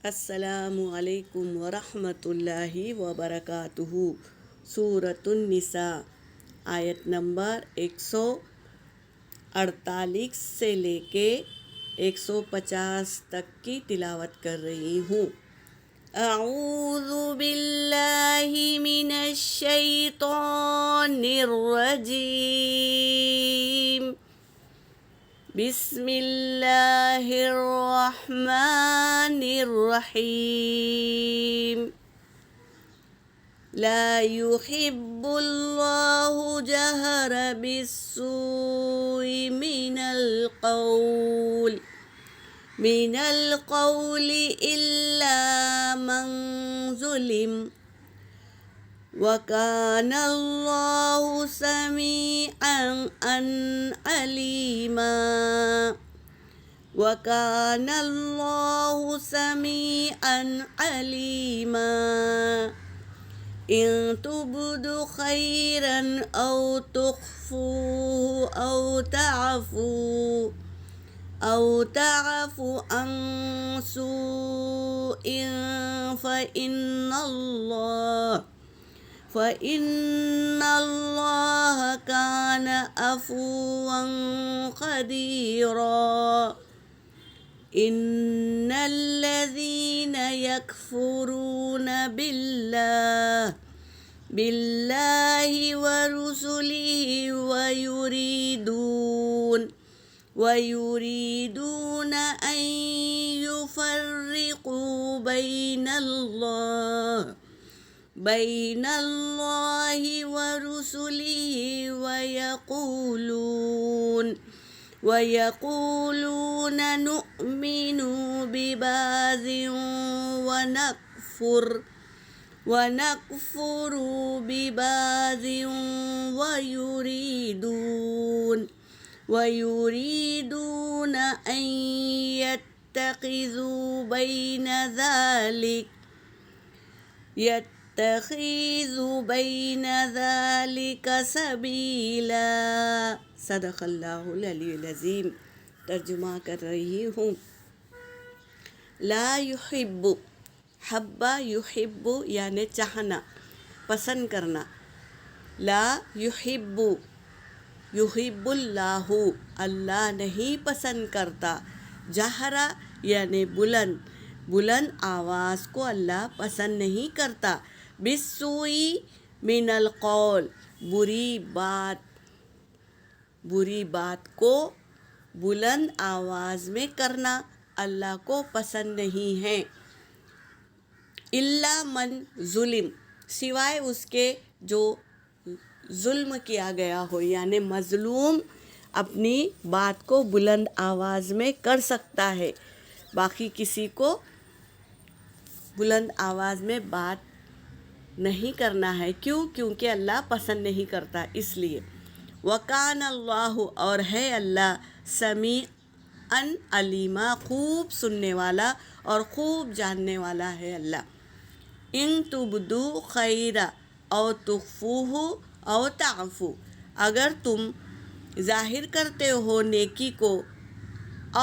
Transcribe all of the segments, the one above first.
السلام علیکم ورحمۃ اللہ وبرکاتہ۔ سورۃ النساء آیت نمبر 148 سے لے کے 150 تک کی تلاوت کر رہی ہوں۔ اعوذ باللہ من الشیطان الرجیم، بسم اللہ الرحمن الرحیم۔ لا يحب اللہ جہر بالسوء من القول إلا من ظلم، وَكَانَ اللَّهُ سَمِيعًا عَلِيمًا وَكَانَ اللَّهُ سَمِيعًا عَلِيمًا۔ إِن تُبْدُوا خَيْرًا أَوْ تُخْفُوهُ أَوْ تَعْفُوا عَن سُوءٍ فَإِنَّ اللَّهَ كَانَ عَفُوًّا قَدِيرًا۔ إِنَّ الَّذِينَ يَكْفُرُونَ بِاللَّهِ وَرُسُلِهِ وَيُرِيدُونَ أَن يُفَرِّقُوا بَيْنَ اللَّهِ وَرُسُلِهِ وَيَقُولُونَ نُؤْمِنُ بِبَعْضٍ وَنَكْفُرُ بِبَعْضٍ وَيُرِيدُونَ أَن يَتَّخِذُوا بَيْنَ ذَلِكَ سَبِيلًا۔ صدق اللہ العلی العظیم۔ ترجمہ کر رہی ہوں۔ لا یحب، حب یحب یعنی چاہنا، پسند کرنا۔ لا یحب، یحب اللہ، اللہ نہیں پسند کرتا۔ جہرا یعنی بلند آواز کو اللہ پسند نہیں کرتا۔ بالسوء من القول، بری بات کو بلند آواز میں کرنا اللہ کو پسند نہیں ہے۔ الا من ظلم، سوائے اس کے جو ظلم کیا گیا ہو، یعنی مظلوم اپنی بات کو بلند آواز میں کر سکتا ہے، باقی کسی کو بلند آواز میں بات نہیں کرنا ہے۔ کیونکہ اللہ پسند نہیں کرتا، اس لیے۔ وَكَانَ اللَّهُ، اور ہے اللہ، سمیعاً علیما، خوب سننے والا اور خوب جاننے والا ہے اللہ۔ ان تبدوا خیرا او تخفوہ او تعفو، اگر تم ظاہر کرتے ہو نیکی کو،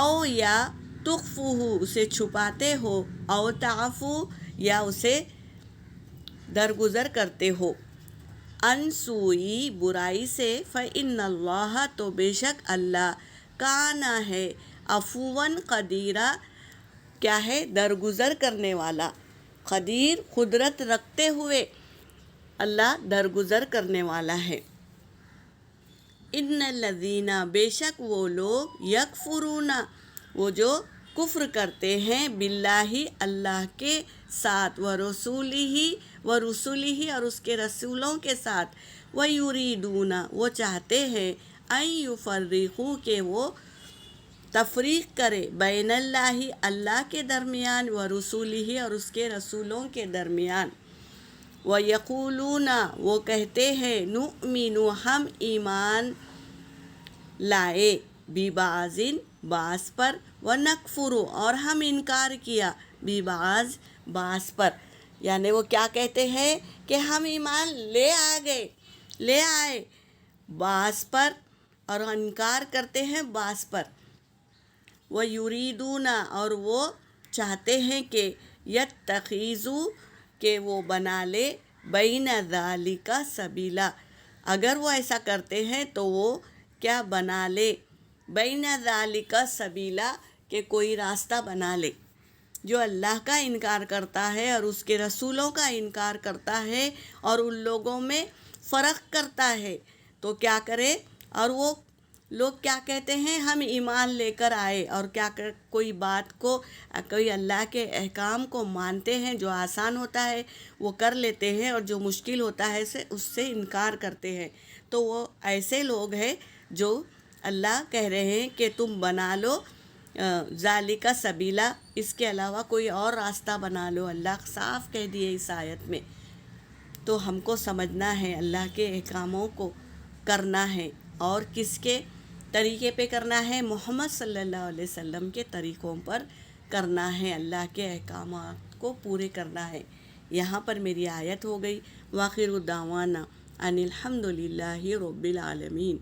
او یا تخفوہ اسے چھپاتے ہو، او تعفو یا اسے درگزر کرتے ہو، عن سوء برائی سے، فإن اللہ تو بے شک اللہ، کان ہے، عفواً قدیرا کیا ہے، درگزر کرنے والا، قدیر قدرت رکھتے ہوئے اللہ درگزر کرنے والا ہے۔ ان الذین، بے شک وہ لوگ، یکفرون، وہ جو کفر کرتے ہیں، باللہ اللہ کے ساتھ، ورسولہ اور اس کے رسولوں کے ساتھ، ویریدون وہ چاہتے ہیں، ان یفرقوا کہ وہ تفریق کرے، بین اللہ اللہ کے درمیان، ورسولہ اور اس کے رسولوں کے درمیان، ویقولون وہ کہتے ہیں، نؤمن ہم ایمان لائے، ببعض بعض پر، ونکفر اور ہم انکار کیا، ببعض بعض پر، یعنی وہ کیا کہتے ہیں کہ ہم ایمان لے آئے بعض پر اور انکار کرتے ہیں بعض پر۔ وَيُرِيدُونَ اور وہ چاہتے ہیں کہ یتخذو کہ وہ بنا لے بین ذالک سبیلا، اگر وہ ایسا کرتے ہیں تو وہ کیا بنا لے، بین ذالک سبیلا کہ کوئی راستہ بنا لے۔ جو اللہ کا انکار کرتا ہے اور اس کے رسولوں کا انکار کرتا ہے اور ان لوگوں میں فرق کرتا ہے تو کیا کرے، اور وہ لوگ کیا کہتے ہیں ہم ایمان لے کر آئے، اور کوئی بات کو، کوئی اللہ کے احکام کو مانتے ہیں، جو آسان ہوتا ہے وہ کر لیتے ہیں اور جو مشکل ہوتا ہے اس سے انکار کرتے ہیں، تو وہ ایسے لوگ ہیں جو اللہ کہہ رہے ہیں کہ تم بنا لو ذالک سبیلا، اس کے علاوہ کوئی اور راستہ بنا لو۔ اللہ صاف کہہ دیے اس آیت میں۔ تو ہم کو سمجھنا ہے، اللہ کے احکاموں کو کرنا ہے، اور کس کے طریقے پہ کرنا ہے، محمد صلی اللہ علیہ وسلم کے طریقوں پر کرنا ہے، اللہ کے احکامات کو پورے کرنا ہے۔ یہاں پر میری آیت ہو گئی۔ وآخر دعوانا ان الحمد للہ رب العالمین۔